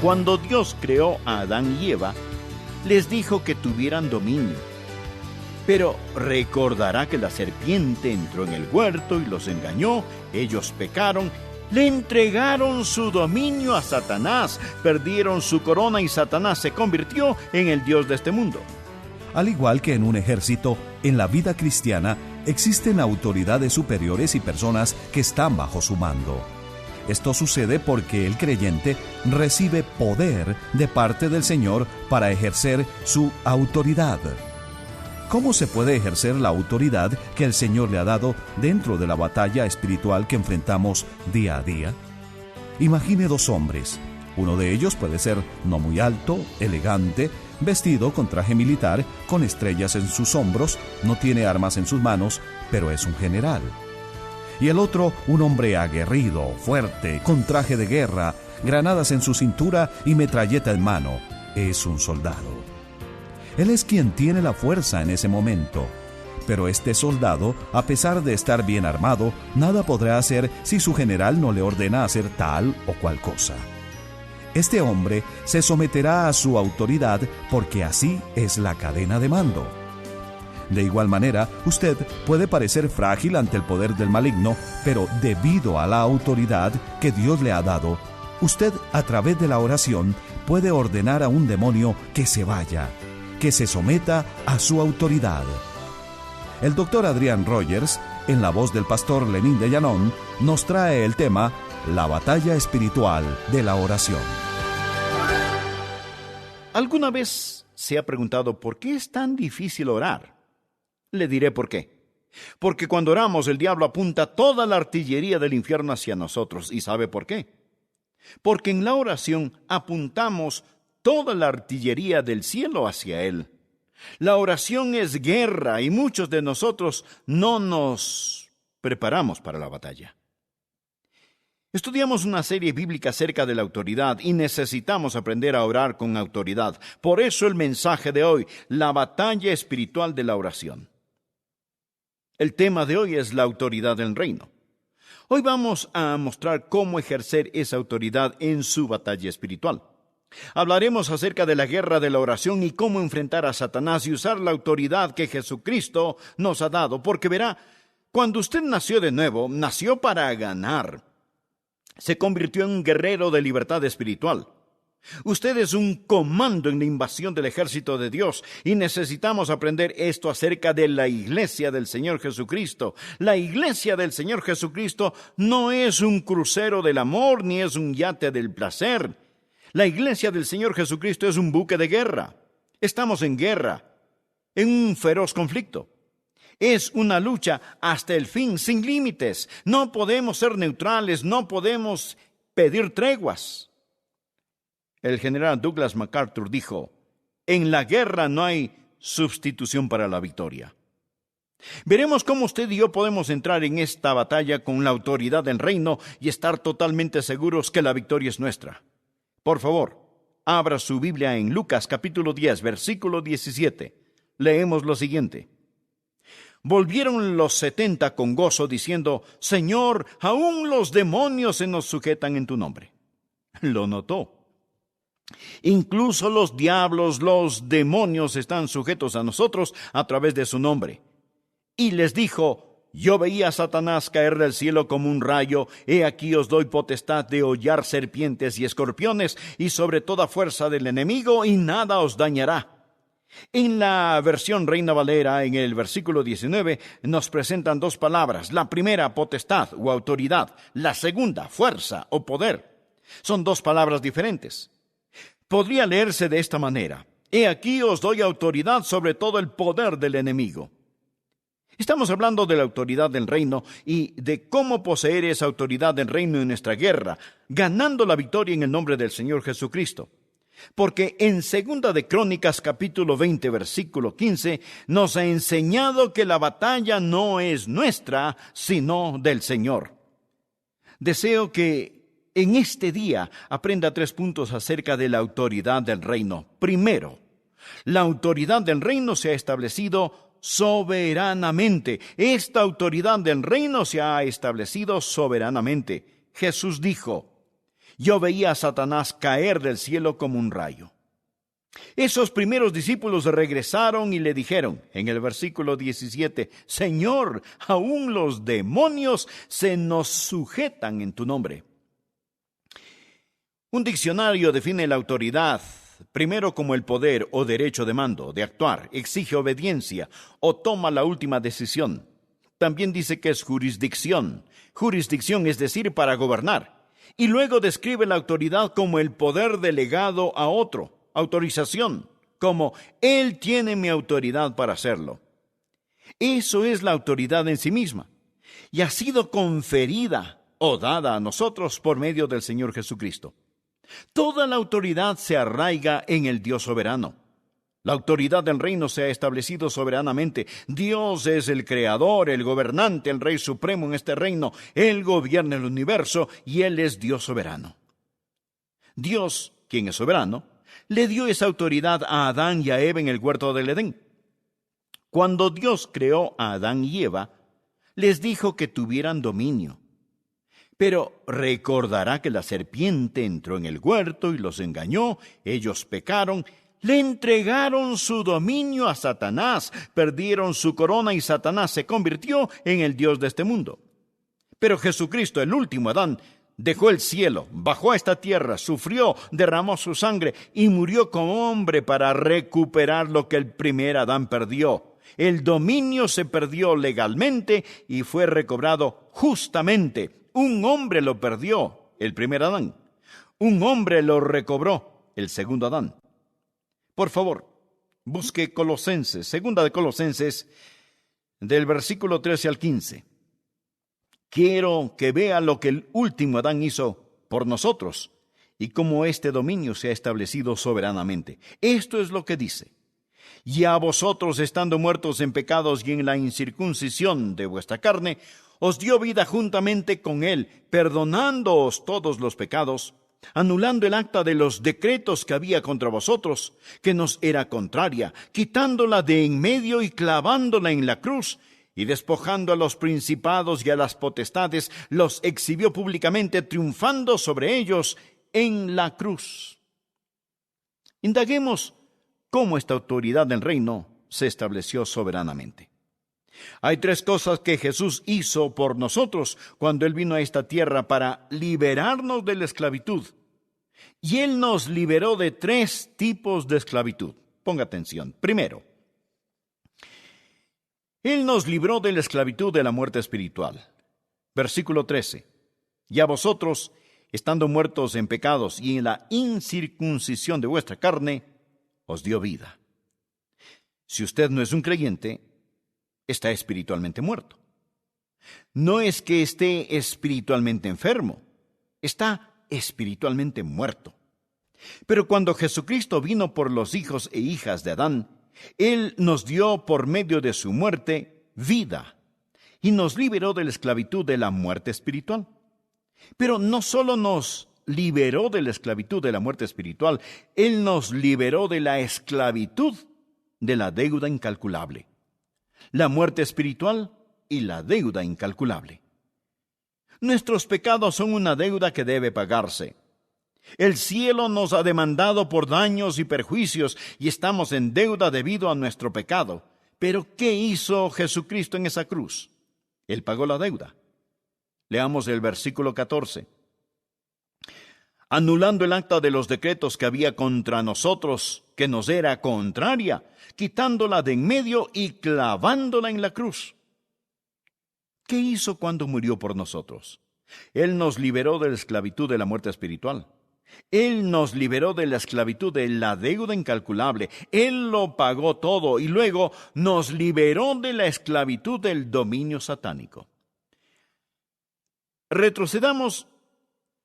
Cuando Dios creó a Adán y Eva, les dijo que tuvieran dominio. Pero recordará que la serpiente entró en el huerto y los engañó, ellos pecaron, le entregaron su dominio a Satanás, perdieron su corona y Satanás se convirtió en el Dios de este mundo. Al igual que en un ejército, en la vida cristiana existen autoridades superiores y personas que están bajo su mando. Esto sucede porque el creyente recibe poder de parte del Señor para ejercer su autoridad. ¿Cómo se puede ejercer la autoridad que el Señor le ha dado dentro de la batalla espiritual que enfrentamos día a día? Imagine dos hombres. Uno de ellos puede ser no muy alto, elegante, vestido con traje militar, con estrellas en sus hombros, no tiene armas en sus manos, pero es un general. Y el otro, un hombre aguerrido, fuerte, con traje de guerra, granadas en su cintura y metralleta en mano, es un soldado. Él es quien tiene la fuerza en ese momento. Pero este soldado, a pesar de estar bien armado, nada podrá hacer si su general no le ordena hacer tal o cual cosa. Este hombre se someterá a su autoridad porque así es la cadena de mando. De igual manera, usted puede parecer frágil ante el poder del maligno, pero debido a la autoridad que Dios le ha dado, usted a través de la oración puede ordenar a un demonio que se vaya, que se someta a su autoridad. El doctor Adrian Rogers, en la voz del pastor Lenín de Llanón, nos trae el tema La batalla espiritual de la oración. ¿Alguna vez se ha preguntado por qué es tan difícil orar? Le diré por qué. Porque cuando oramos, el diablo apunta toda la artillería del infierno hacia nosotros. ¿Y sabe por qué? Porque en la oración apuntamos toda la artillería del cielo hacia él. La oración es guerra y muchos de nosotros no nos preparamos para la batalla. Estudiamos una serie bíblica acerca de la autoridad y necesitamos aprender a orar con autoridad. Por eso el mensaje de hoy, la batalla espiritual de la oración. El tema de hoy es la autoridad del reino. Hoy vamos a mostrar cómo ejercer esa autoridad en su batalla espiritual. Hablaremos acerca de la guerra de la oración y cómo enfrentar a Satanás y usar la autoridad que Jesucristo nos ha dado. Porque verá, cuando usted nació de nuevo, nació para ganar. Se convirtió en un guerrero de libertad espiritual. Usted es un comando en la invasión del ejército de Dios y necesitamos aprender esto acerca de la iglesia del Señor Jesucristo. La iglesia del Señor Jesucristo no es un crucero del amor ni es un yate del placer. La iglesia del Señor Jesucristo es un buque de guerra. Estamos en guerra, en un feroz conflicto. Es una lucha hasta el fin, sin límites. No podemos ser neutrales, no podemos pedir treguas. El general Douglas MacArthur dijo, en la guerra no hay sustitución para la victoria. Veremos cómo usted y yo podemos entrar en esta batalla con la autoridad del reino y estar totalmente seguros que la victoria es nuestra. Por favor, abra su Biblia en Lucas capítulo 10, versículo 17. Leemos lo siguiente. Volvieron los 70 con gozo diciendo, Señor, aún los demonios se nos sujetan en tu nombre. Lo notó. Incluso los diablos, los demonios están sujetos a nosotros a través de su nombre. Y les dijo, yo veía a Satanás caer del cielo como un rayo, he aquí os doy potestad de hollar serpientes y escorpiones y sobre toda fuerza del enemigo y nada os dañará. En la versión Reina Valera, en el versículo 19, nos presentan dos palabras. La primera, potestad o autoridad. La segunda, fuerza o poder. Son dos palabras diferentes. Podría leerse de esta manera. He aquí os doy autoridad sobre todo el poder del enemigo. Estamos hablando de la autoridad del reino y de cómo poseer esa autoridad del reino en nuestra guerra, ganando la victoria en el nombre del Señor Jesucristo. Porque en 2 de Crónicas capítulo 20 versículo 15 nos ha enseñado que la batalla no es nuestra, sino del Señor. Deseo que en este día aprenda 3 puntos acerca de la autoridad del reino. Primero, la autoridad del reino se ha establecido soberanamente. Esta autoridad del reino se ha establecido soberanamente. Jesús dijo, Yo veía a Satanás caer del cielo como un rayo. Esos primeros discípulos regresaron y le dijeron, en el versículo 17, Señor, aún los demonios se nos sujetan en tu nombre. Un diccionario define la autoridad primero como el poder o derecho de mando, de actuar, exige obediencia o toma la última decisión. También dice que es jurisdicción. Jurisdicción es decir, para gobernar. Y luego describe la autoridad como el poder delegado a otro. Autorización, como Él tiene mi autoridad para hacerlo. Eso es la autoridad en sí misma. Y ha sido conferida o dada a nosotros por medio del Señor Jesucristo. Toda la autoridad se arraiga en el Dios soberano. La autoridad del reino se ha establecido soberanamente. Dios es el creador, el gobernante, el rey supremo en este reino. Él gobierna el universo y Él es Dios soberano. Dios, quien es soberano, le dio esa autoridad a Adán y a Eva en el huerto del Edén. Cuando Dios creó a Adán y Eva, les dijo que tuvieran dominio. Pero recordará que la serpiente entró en el huerto y los engañó, ellos pecaron, le entregaron su dominio a Satanás, perdieron su corona y Satanás se convirtió en el Dios de este mundo. Pero Jesucristo, el último Adán, dejó el cielo, bajó a esta tierra, sufrió, derramó su sangre y murió como hombre para recuperar lo que el primer Adán perdió. El dominio se perdió legalmente y fue recobrado justamente. Un hombre lo perdió, el primer Adán. Un hombre lo recobró, el segundo Adán. Por favor, busque Colosenses, segunda de Colosenses, del versículo 13 al 15. Quiero que vea lo que el último Adán hizo por nosotros y cómo este dominio se ha establecido soberanamente. Esto es lo que dice. Y a vosotros, estando muertos en pecados y en la incircuncisión de vuestra carne, os dio vida juntamente con Él, perdonándoos todos los pecados, anulando el acta de los decretos que había contra vosotros, que nos era contraria, quitándola de en medio y clavándola en la cruz, y despojando a los principados y a las potestades, los exhibió públicamente, triunfando sobre ellos en la cruz. Indaguemos cómo esta autoridad del reino se estableció soberanamente. Hay tres cosas que Jesús hizo por nosotros cuando Él vino a esta tierra para liberarnos de la esclavitud. Y Él nos liberó de tres tipos de esclavitud. Ponga atención. Primero, Él nos libró de la esclavitud de la muerte espiritual. Versículo 13. Y a vosotros, estando muertos en pecados y en la incircuncisión de vuestra carne, os dio vida. Si usted no es un creyente, está espiritualmente muerto. No es que esté espiritualmente enfermo, está espiritualmente muerto. Pero cuando Jesucristo vino por los hijos e hijas de Adán, Él nos dio por medio de su muerte vida y nos liberó de la esclavitud de la muerte espiritual. Pero no solo nos liberó de la esclavitud de la muerte espiritual, Él nos liberó de la esclavitud de la deuda incalculable. La muerte espiritual y la deuda incalculable. Nuestros pecados son una deuda que debe pagarse. El cielo nos ha demandado por daños y perjuicios y estamos en deuda debido a nuestro pecado. Pero ¿qué hizo Jesucristo en esa cruz? Él pagó la deuda. Leamos el versículo 14. Anulando el acta de los decretos que había contra nosotros, que nos era contraria, quitándola de en medio y clavándola en la cruz. ¿Qué hizo cuando murió por nosotros? Él nos liberó de la esclavitud de la muerte espiritual. Él nos liberó de la esclavitud de la deuda incalculable. Él lo pagó todo y luego nos liberó de la esclavitud del dominio satánico. Retrocedamos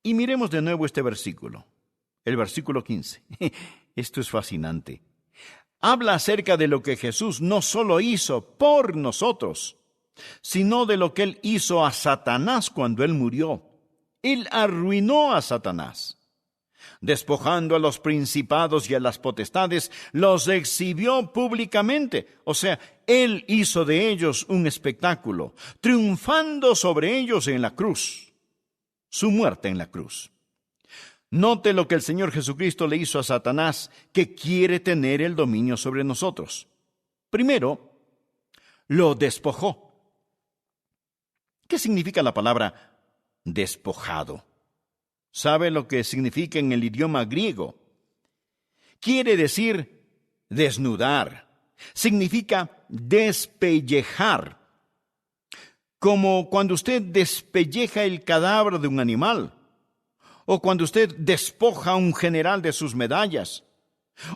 y miremos de nuevo este versículo, el versículo 15. Esto es fascinante. Habla acerca de lo que Jesús no solo hizo por nosotros, sino de lo que Él hizo a Satanás cuando Él murió. Él arruinó a Satanás. Despojando a los principados y a las potestades, los exhibió públicamente. O sea, Él hizo de ellos un espectáculo, triunfando sobre ellos en la cruz. Su muerte en la cruz. Note lo que el Señor Jesucristo le hizo a Satanás, que quiere tener el dominio sobre nosotros. Primero, lo despojó. ¿Qué significa la palabra despojado? ¿Sabe lo que significa en el idioma griego? Quiere decir desnudar. Significa despellejar. Como cuando usted despelleja el cadáver de un animal, o cuando usted despoja a un general de sus medallas,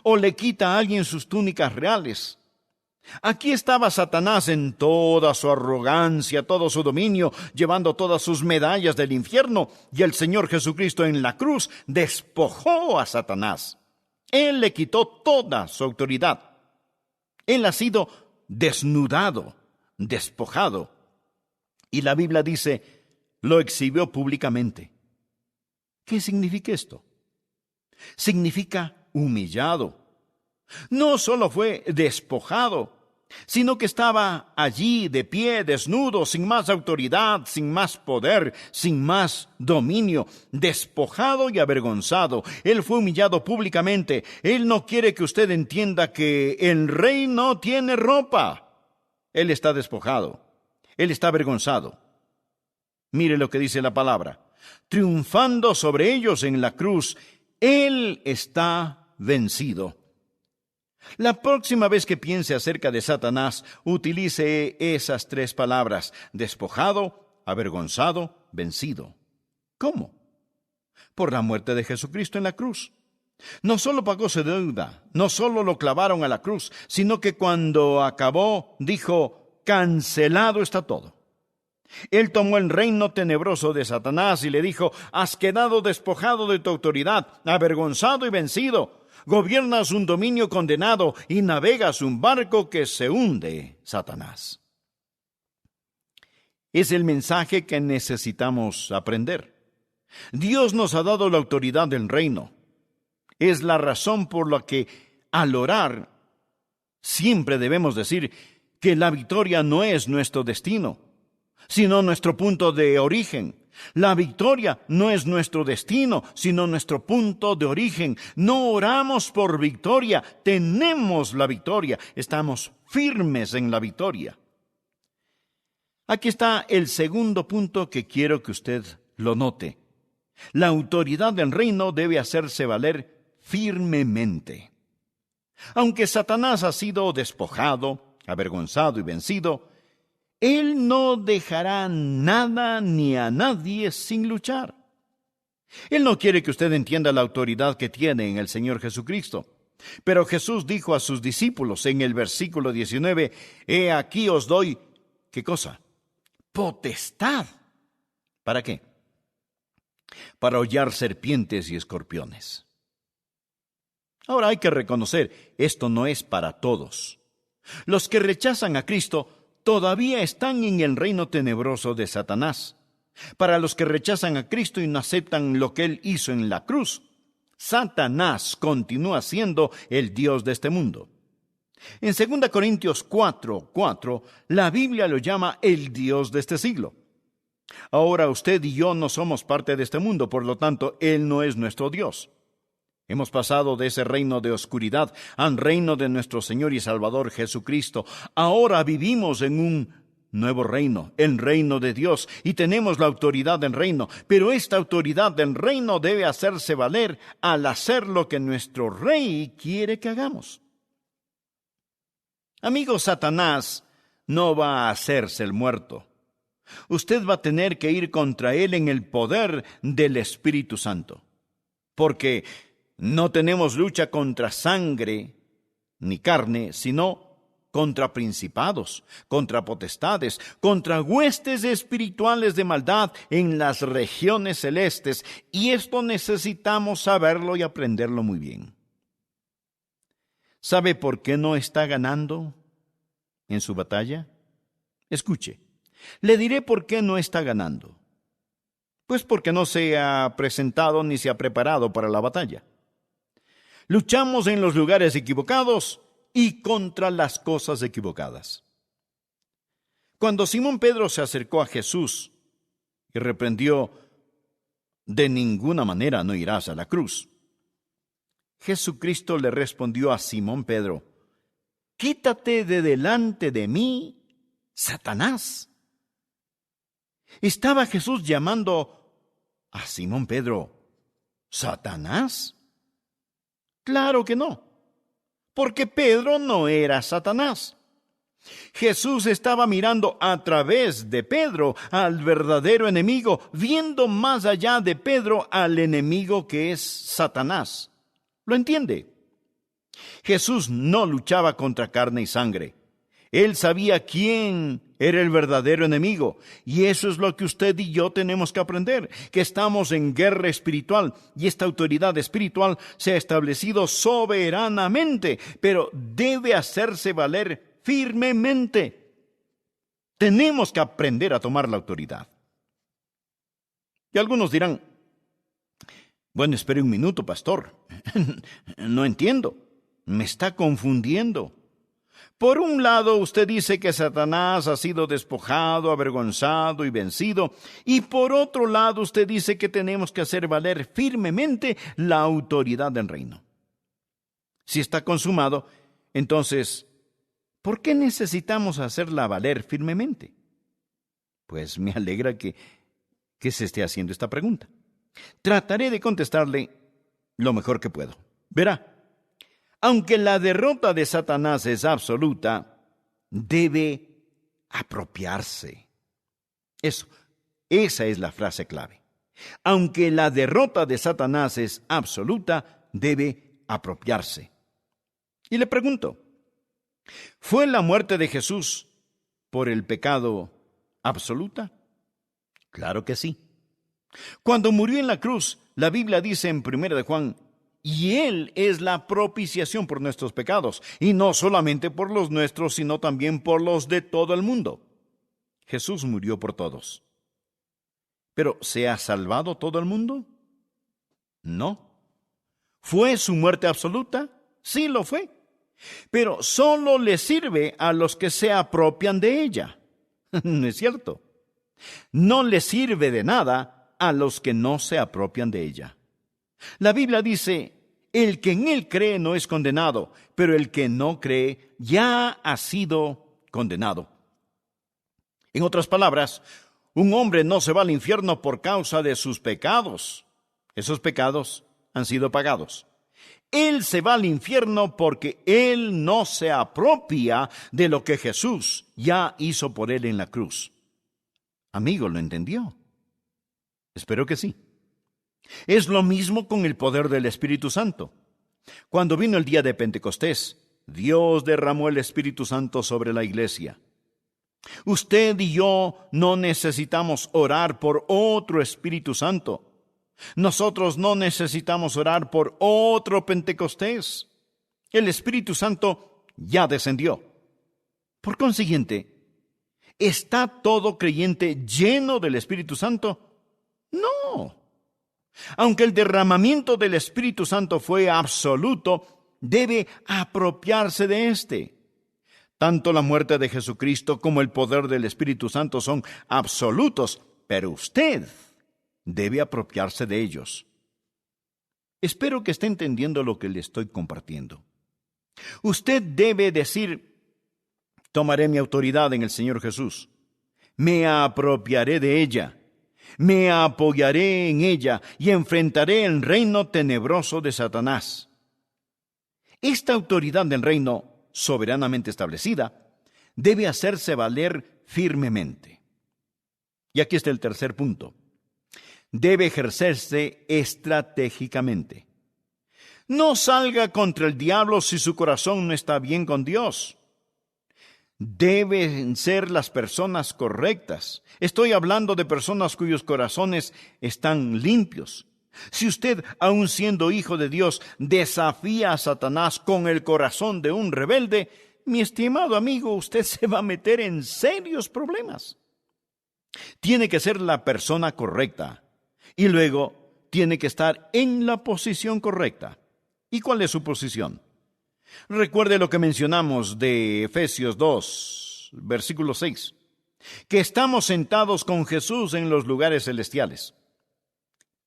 o le quita a alguien sus túnicas reales. Aquí estaba Satanás en toda su arrogancia, todo su dominio, llevando todas sus medallas del infierno, y el Señor Jesucristo en la cruz despojó a Satanás. Él le quitó toda su autoridad. Él ha sido desnudado, despojado. Y la Biblia dice, lo exhibió públicamente. ¿Qué significa esto? Significa humillado. No solo fue despojado, sino que estaba allí de pie, desnudo, sin más autoridad, sin más poder, sin más dominio, despojado y avergonzado. Él fue humillado públicamente. Él no quiere que usted entienda que el rey no tiene ropa. Él está despojado. Él está avergonzado. Mire lo que dice la palabra. Triunfando sobre ellos en la cruz, Él está vencido. La próxima vez que piense acerca de Satanás, utilice esas tres palabras: despojado, avergonzado, vencido. ¿Cómo? Por la muerte de Jesucristo en la cruz. No solo pagó su deuda, no solo lo clavaron a la cruz, sino que cuando acabó, dijo, cancelado está todo. Él tomó el reino tenebroso de Satanás y le dijo, has quedado despojado de tu autoridad, avergonzado y vencido. Gobiernas un dominio condenado y navegas un barco que se hunde, Satanás. Es el mensaje que necesitamos aprender. Dios nos ha dado la autoridad del reino. Es la razón por la que al orar siempre debemos decir que la victoria no es nuestro destino, sino nuestro punto de origen. La victoria no es nuestro destino, sino nuestro punto de origen. No oramos por victoria, tenemos la victoria, estamos firmes en la victoria. Aquí está el segundo punto que quiero que usted lo note. La autoridad del reino debe hacerse valer firmemente. Aunque Satanás ha sido despojado, avergonzado y vencido, Él no dejará nada ni a nadie sin luchar. Él no quiere que usted entienda la autoridad que tiene en el Señor Jesucristo. Pero Jesús dijo a sus discípulos en el versículo 19, he aquí os doy, ¿qué cosa? Potestad. ¿Para qué? Para hollar serpientes y escorpiones. Ahora hay que reconocer, esto no es para todos. Los que rechazan a Cristo todavía están en el reino tenebroso de Satanás. Para los que rechazan a Cristo y no aceptan lo que Él hizo en la cruz, Satanás continúa siendo el Dios de este mundo. En 2 Corintios 4:4, la Biblia lo llama el Dios de este siglo. Ahora usted y yo no somos parte de este mundo, por lo tanto, Él no es nuestro Dios. Hemos pasado de ese reino de oscuridad al reino de nuestro Señor y Salvador Jesucristo. Ahora vivimos en un nuevo reino, el reino de Dios, y tenemos la autoridad del reino. Pero esta autoridad del reino debe hacerse valer al hacer lo que nuestro Rey quiere que hagamos. Amigo, Satanás no va a hacerse el muerto. Usted va a tener que ir contra él en el poder del Espíritu Santo. Porque no tenemos lucha contra sangre ni carne, sino contra principados, contra potestades, contra huestes espirituales de maldad en las regiones celestes. Y esto necesitamos saberlo y aprenderlo muy bien. ¿Sabe por qué no está ganando en su batalla? Escuche, le diré por qué no está ganando. Pues porque no se ha presentado ni se ha preparado para la batalla. Luchamos en los lugares equivocados y contra las cosas equivocadas. Cuando Simón Pedro se acercó a Jesús y reprendió, De ninguna manera no irás a la cruz. Jesucristo le respondió a Simón Pedro: quítate de delante de mí, Satanás. ¿Estaba Jesús llamando a Simón Pedro Satanás? Claro que no, porque Pedro no era Satanás. Jesús estaba mirando a través de Pedro al verdadero enemigo, viendo más allá de Pedro al enemigo que es Satanás. ¿Lo entiende? Jesús no luchaba contra carne y sangre. Él sabía quién era el verdadero enemigo, y eso es lo que usted y yo tenemos que aprender, que estamos en guerra espiritual, y esta autoridad espiritual se ha establecido soberanamente, pero debe hacerse valer firmemente. Tenemos que aprender a tomar la autoridad. Y algunos dirán: bueno, espere un minuto, pastor. No entiendo. Me está confundiendo. Por un lado, usted dice que Satanás ha sido despojado, avergonzado y vencido, y por otro lado, usted dice que tenemos que hacer valer firmemente la autoridad del reino. Si está consumado, entonces, ¿por qué necesitamos hacerla valer firmemente? Pues me alegra que se esté haciendo esta pregunta. Trataré de contestarle lo mejor que puedo. Verá, aunque la derrota de Satanás es absoluta, debe apropiarse. Esa es la frase clave. Aunque la derrota de Satanás es absoluta, debe apropiarse. Y le pregunto, ¿fue la muerte de Jesús por el pecado absoluta? Claro que sí. Cuando murió en la cruz, la Biblia dice en 1 de Juan: y Él es la propiciación por nuestros pecados, y no solamente por los nuestros, sino también por los de todo el mundo. Jesús murió por todos. ¿Pero se ha salvado todo el mundo? No. ¿Fue su muerte absoluta? Sí, lo fue. Pero solo le sirve a los que se apropian de ella. ¿No es cierto? No le sirve de nada a los que no se apropian de ella. La Biblia dice: el que en Él cree no es condenado, pero el que no cree ya ha sido condenado. En otras palabras, un hombre no se va al infierno por causa de sus pecados. Esos pecados han sido pagados. Él se va al infierno porque él no se apropia de lo que Jesús ya hizo por él en la cruz. Amigo, ¿lo entendió? Espero que sí. Es lo mismo con el poder del Espíritu Santo. Cuando vino el día de Pentecostés, Dios derramó el Espíritu Santo sobre la iglesia. Usted y yo no necesitamos orar por otro Espíritu Santo. Nosotros no necesitamos orar por otro Pentecostés. El Espíritu Santo ya descendió. Por consiguiente, ¿está todo creyente lleno del Espíritu Santo? No. Aunque el derramamiento del Espíritu Santo fue absoluto, debe apropiarse de éste. Tanto la muerte de Jesucristo como el poder del Espíritu Santo son absolutos, pero usted debe apropiarse de ellos. Espero que esté entendiendo lo que le estoy compartiendo. Usted debe decir: tomaré mi autoridad en el Señor Jesús, me apropiaré de ella, me apoyaré en ella y enfrentaré el reino tenebroso de Satanás. Esta autoridad del reino, soberanamente establecida, debe hacerse valer firmemente. Y aquí está el tercer punto. Debe ejercerse estratégicamente. No salga contra el diablo si su corazón no está bien con Dios. Deben ser las personas correctas. Estoy hablando de personas cuyos corazones están limpios. Si usted, aun siendo hijo de Dios, desafía a Satanás con el corazón de un rebelde, mi estimado amigo, usted se va a meter en serios problemas. Tiene que ser la persona correcta y luego tiene que estar en la posición correcta. ¿Y cuál es su posición? Recuerde lo que mencionamos de Efesios 2, versículo 6, que estamos sentados con Jesús en los lugares celestiales.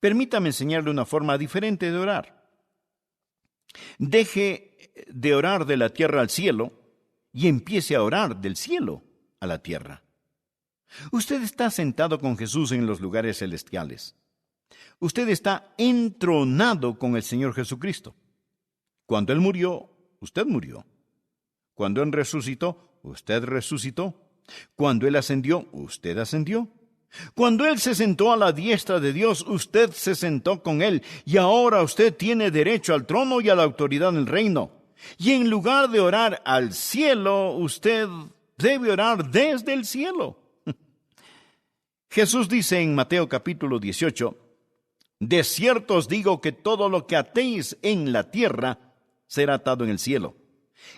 Permítame enseñarle una forma diferente de orar. Deje de orar de la tierra al cielo y empiece a orar del cielo a la tierra. Usted está sentado con Jesús en los lugares celestiales. Usted está entronado con el Señor Jesucristo. Cuando Él murió, usted murió. Cuando Él resucitó, usted resucitó. Cuando Él ascendió, usted ascendió. Cuando Él se sentó a la diestra de Dios, usted se sentó con Él. Y ahora usted tiene derecho al trono y a la autoridad del reino. Y en lugar de orar al cielo, usted debe orar desde el cielo. Jesús dice en Mateo capítulo 18, de cierto os digo que todo lo que atéis en la tierra será atado en el cielo,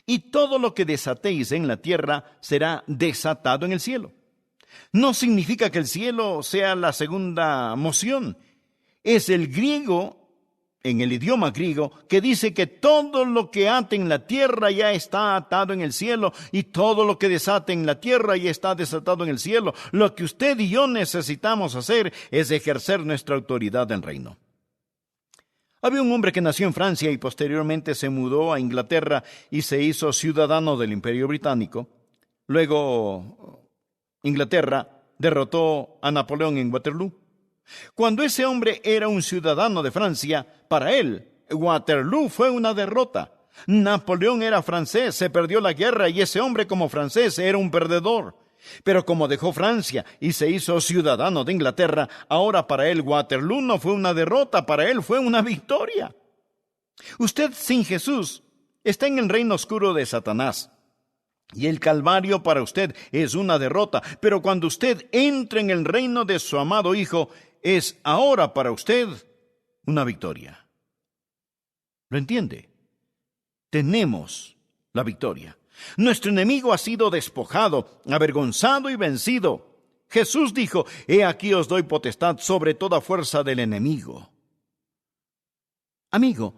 y todo lo que desatéis en la tierra será desatado en el cielo. No significa que el cielo sea la segunda moción. Es el griego, en el idioma griego, que dice que todo lo que ate en la tierra ya está atado en el cielo, y todo lo que desate en la tierra ya está desatado en el cielo. Lo que usted y yo necesitamos hacer es ejercer nuestra autoridad en el reino. Había un hombre que nació en Francia y posteriormente se mudó a Inglaterra y se hizo ciudadano del Imperio Británico. Luego, Inglaterra derrotó a Napoleón en Waterloo. Cuando ese hombre era un ciudadano de Francia, para él, Waterloo fue una derrota. Napoleón era francés, se perdió la guerra y ese hombre como francés era un perdedor. Pero como dejó Francia y se hizo ciudadano de Inglaterra, ahora para él Waterloo no fue una derrota, para él fue una victoria. Usted sin Jesús está en el reino oscuro de Satanás. Y el Calvario para usted es una derrota, pero cuando usted entra en el reino de su amado Hijo, es ahora para usted una victoria. ¿Lo entiende? Tenemos la victoria. Nuestro enemigo ha sido despojado, avergonzado y vencido. Jesús dijo, he aquí os doy potestad sobre toda fuerza del enemigo. Amigo,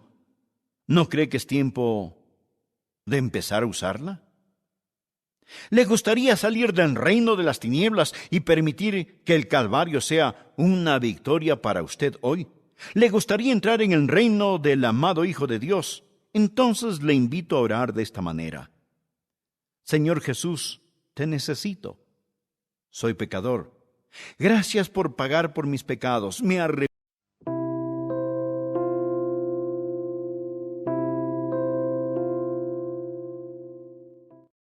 ¿no cree que es tiempo de empezar a usarla? ¿Le gustaría salir del reino de las tinieblas y permitir que el Calvario sea una victoria para usted hoy? ¿Le gustaría entrar en el reino del amado Hijo de Dios? Entonces le invito a orar de esta manera. Señor Jesús, te necesito. Soy pecador. Gracias por pagar por mis pecados. Me arrepiento